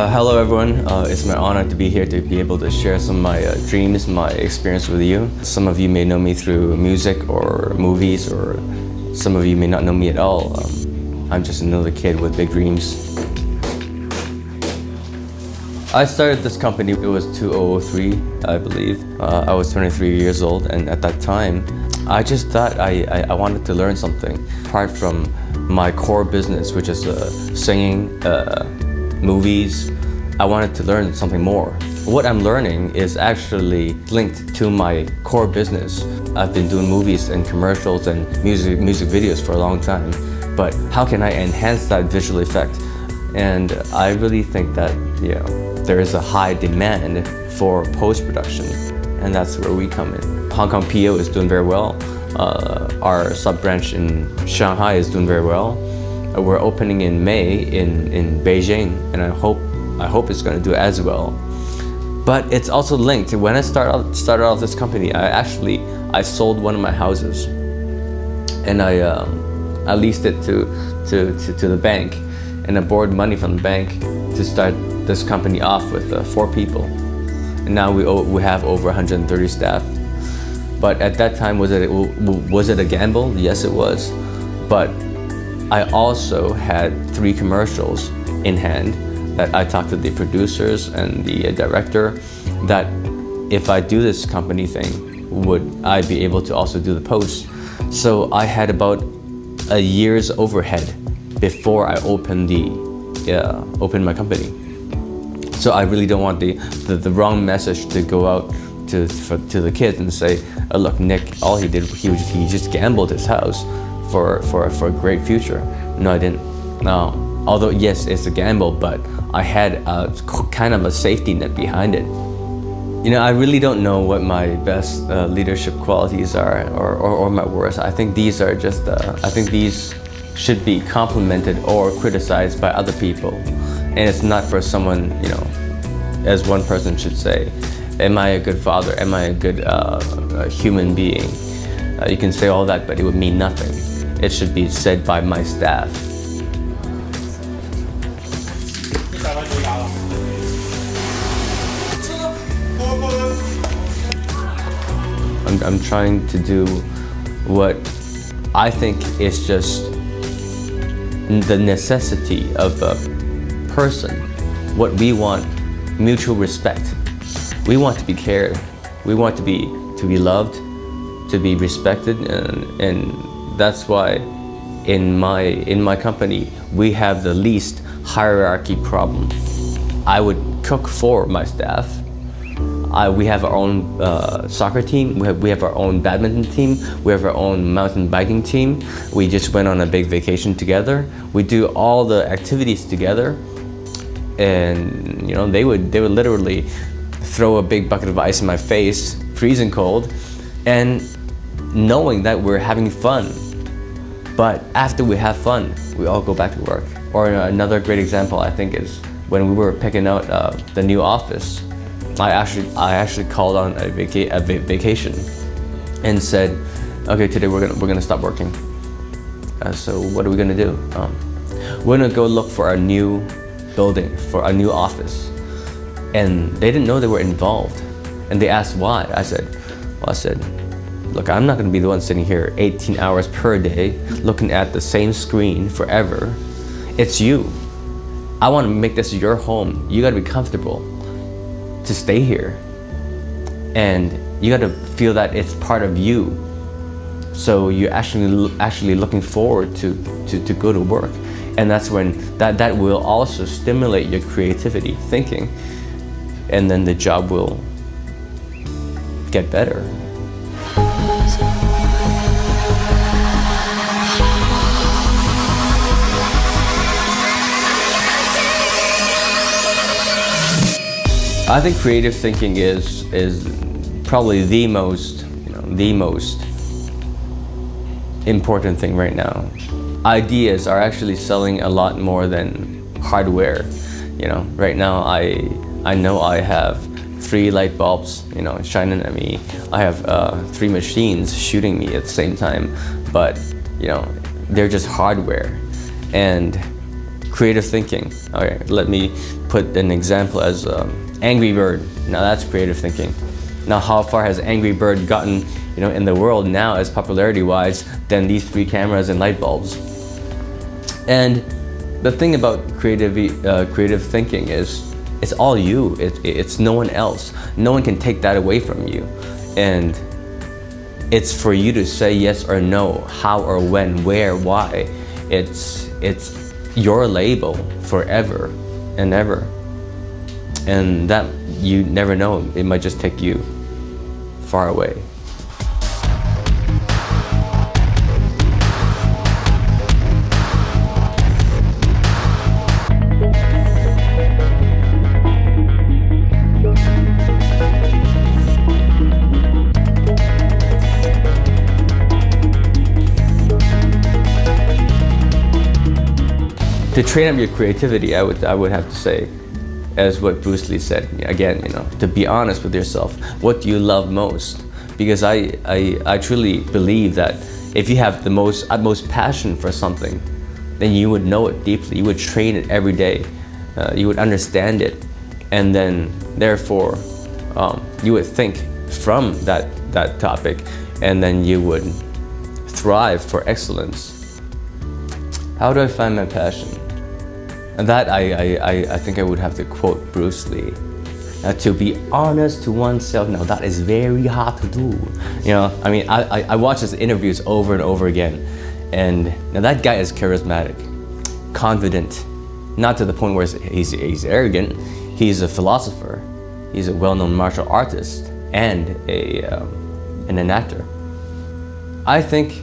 Hello everyone, it's my honor to be here to be able to share some of my dreams, my experience with you. Some of you may know me through music or movies, or some of you may not know me at all. I'm just another kid with big dreams. I started this company, it was 2003, I believe. I was 23 years old, and at that time, I just thought I wanted to learn something. Apart from my core business, which is singing, movies, I wanted to learn something more. What I'm learning is actually linked to my core business. I've been doing movies and commercials and music videos for a long time, but how can I enhance that visual effect? And I really think that, there is a high demand for post-production, and that's where we come in. Hong Kong PO is doing very well. Our sub-branch in Shanghai is doing very well. We're opening in May in Beijing, and I hope it's going to do as well. But it's also linked. When I started off this company, I sold one of my houses, and I leased it to the bank, and I borrowed money from the bank to start this company off with 4 people, and now we have over 130 staff. But at that time, was it a gamble? Yes, it was. But I also had 3 commercials in hand that I talked to the producers and the director that if I do this company thing, would I be able to also do the post? So I had about a year's overhead before I opened my company. So I really don't want the wrong message to go out to the kids and say, oh, look, Nick, all he did, he just gambled his house for a great future. No, I didn't. No, although yes, it's a gamble, but I had a kind of a safety net behind it. I really don't know what my best leadership qualities are or my worst. I think these are just, I think these should be complimented or criticized by other people. And it's not for someone, as one person should say, am I a good father? Am I a good human being? You can say all that, but it would mean nothing. It should be said by my staff. I'm trying to do what I think is just the necessity of a person. What we want, mutual respect. We want to be cared. We want to be loved, to be respected, and that's why in my company we have the least hierarchy problem. I would cook for my staff. We have our own soccer team. We have our own badminton team. We have our own mountain biking team. We just went on a big vacation together. We do all the activities together, and they would literally throw a big bucket of ice in my face, freezing cold, and knowing that we're having fun. But after we have fun, we all go back to work. Or another great example, I think, is when we were picking out the new office. I actually called on a vacation and said, okay, today we're gonna stop working. So what are we gonna do? We're gonna go look for a new building, for a new office. And they didn't know they were involved. And they asked why. I said, look, I'm not gonna be the one sitting here 18 hours per day looking at the same screen forever. It's you. I wanna make this your home. You gotta be comfortable to stay here. And you gotta feel that it's part of you. So you're actually looking forward to go to work. And that's when that will also stimulate your creativity, thinking. And then the job will get better. I think creative thinking is probably the most important thing right now. Ideas are actually selling a lot more than hardware. You know, right now I know I have 3 light bulbs, you know, shining at me. I have 3 machines shooting me at the same time, but you know, they're just hardware. And creative thinking. Okay, let me put an example as Angry Bird. Now that's creative thinking. Now how far has Angry Bird gotten, you know, in the world now as popularity-wise than these 3 cameras and light bulbs? And the thing about creative thinking is it's all you. It's no one else. No one can take that away from you. And it's for you to say yes or no, how or when, where, why. It's your label forever and ever. And that you never know, it might just take you far away. To train up your creativity, I would have to say, as what Bruce Lee said, again, you know, to be honest with yourself. What do you love most? Because I truly believe that if you have the utmost passion for something, then you would know it deeply. You would train it every day. You would understand it, and then therefore you would think from that topic, and then you would thrive for excellence. How do I find my passion? And that I think I would have to quote Bruce Lee. To be honest to oneself, now that is very hard to do. You know, I mean, I watch his interviews over and over again, and now that guy is charismatic, confident, not to the point where he's arrogant. He's a philosopher. He's a well-known martial artist and an actor. I think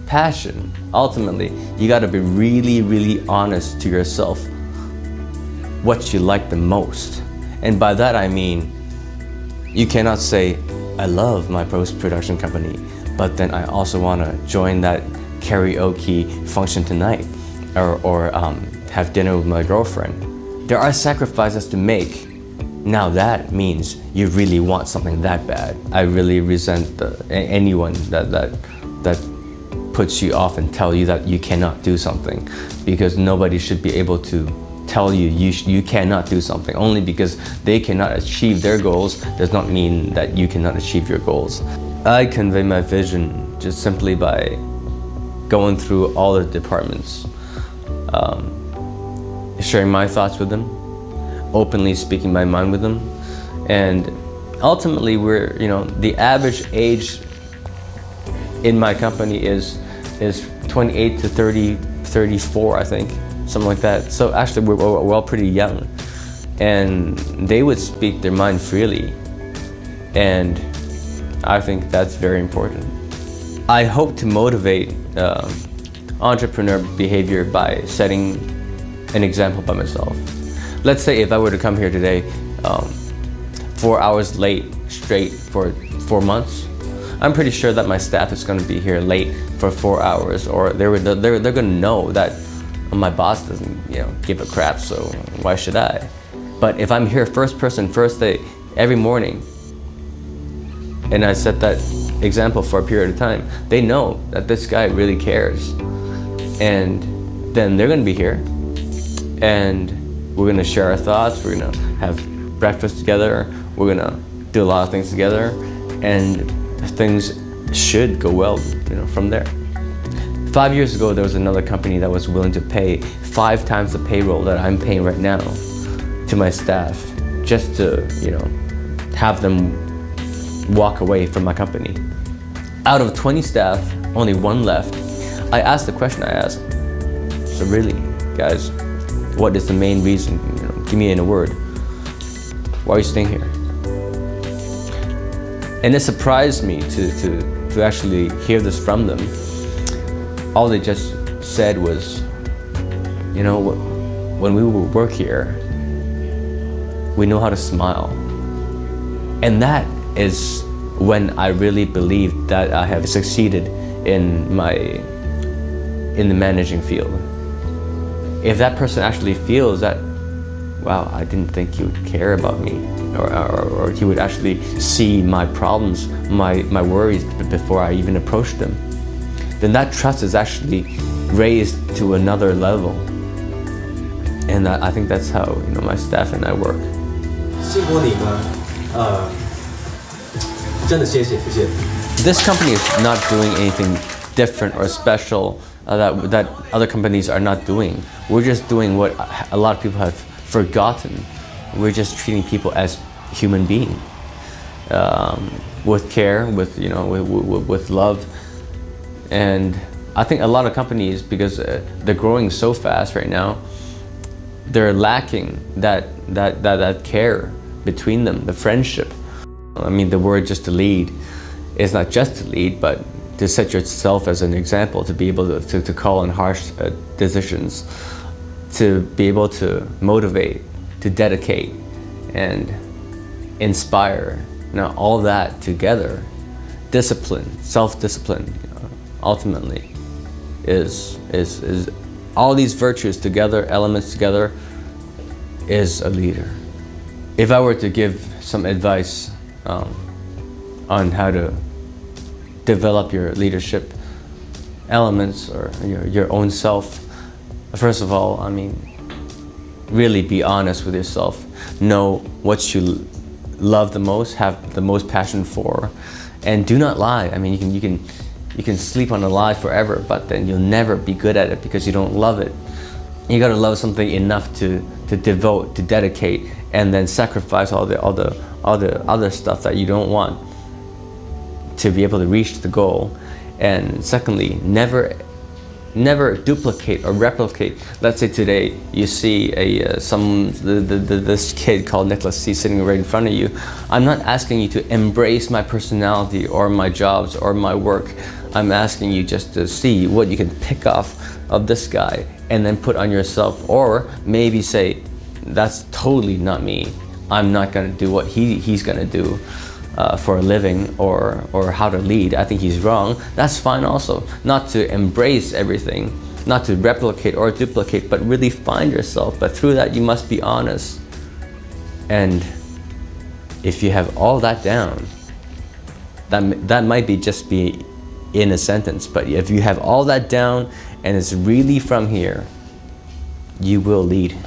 passion, ultimately, you got to be really, really honest to yourself what you like the most. And by that I mean, you cannot say, I love my post-production company, but then I also want to join that karaoke function tonight, or have dinner with my girlfriend. There are sacrifices to make. Now that means you really want something that bad. I really resent anyone that puts you off and tell you that you cannot do something, because nobody should be able to tell you you cannot do something. Only because they cannot achieve their goals does not mean that you cannot achieve your goals. I convey my vision just simply by going through all the departments, sharing my thoughts with them, openly speaking my mind with them, and ultimately the average age in my company is 28 to 34, I think, something like that. So actually we're all pretty young, and they would speak their mind freely, and I think that's very important. I hope to motivate entrepreneur behavior by setting an example by myself. Let's say if I were to come here today 4 hours late straight for 4 months, I'm pretty sure that my staff is going to be here late for 4 hours, or they're going to know that my boss doesn't give a crap, so why should I? But if I'm here first day every morning, and I set that example for a period of time, they know that this guy really cares, and then they're going to be here, and we're going to share our thoughts. We're going to have breakfast together. We're going to do a lot of things together, and things should go well, from there. 5 years ago, there was another company that was willing to pay 5 times the payroll that I'm paying right now to my staff, just to, have them walk away from my company. Out of 20 staff, only 1 left. I asked the question I asked, so really, guys, what is the main reason? Give me in a word. Why are you staying here? And it surprised me to actually hear this from them. All they just said was, when we work here, we know how to smile. And that is when I really believe that I have succeeded in the managing field. If that person actually feels that, wow, I didn't think he would care about me, or he would actually see my problems, my worries before I even approached them, then that trust is actually raised to another level. And I think that's how my staff and I work. 辛苦你们，真的谢谢。 This company is not doing anything different or special that other companies are not doing. We're just doing what a lot of people have forgotten. We're just treating people as human beings, with care, with love. And I think a lot of companies, because they're growing so fast right now, they're lacking that care between them, the friendship. I mean, the word just to lead is not just to lead, but to set yourself as an example, to be able to call on harsh decisions, to be able to motivate, to dedicate, and inspire. Now, all that together, discipline, self-discipline, ultimately, is all these virtues together, elements together, is a leader. If I were to give some advice on how to develop your leadership elements or your own self, first of all, I mean, really be honest with yourself. Know what you love the most, have the most passion for, and do not lie. I mean, you can sleep on a lie forever, but then you'll never be good at it because you don't love it. You gotta love something enough to devote, to dedicate, and then sacrifice all the other stuff that you don't want to be able to reach the goal. And secondly, never duplicate or replicate. Let's say today you see this kid called Nicholas C sitting right in front of you. I'm not asking you to embrace my personality or my jobs or my work. I'm asking you just to see what you can pick off of this guy and then put on yourself, or maybe say, that's totally not me. I'm not gonna do what he's gonna do for a living, or how to lead. I think he's wrong. That's fine also. Not to embrace everything, not to replicate or duplicate, but really find yourself. But through that, you must be honest. And if you have all that down, that might just be in a sentence, but if you have all that down and it's really from here, you will lead.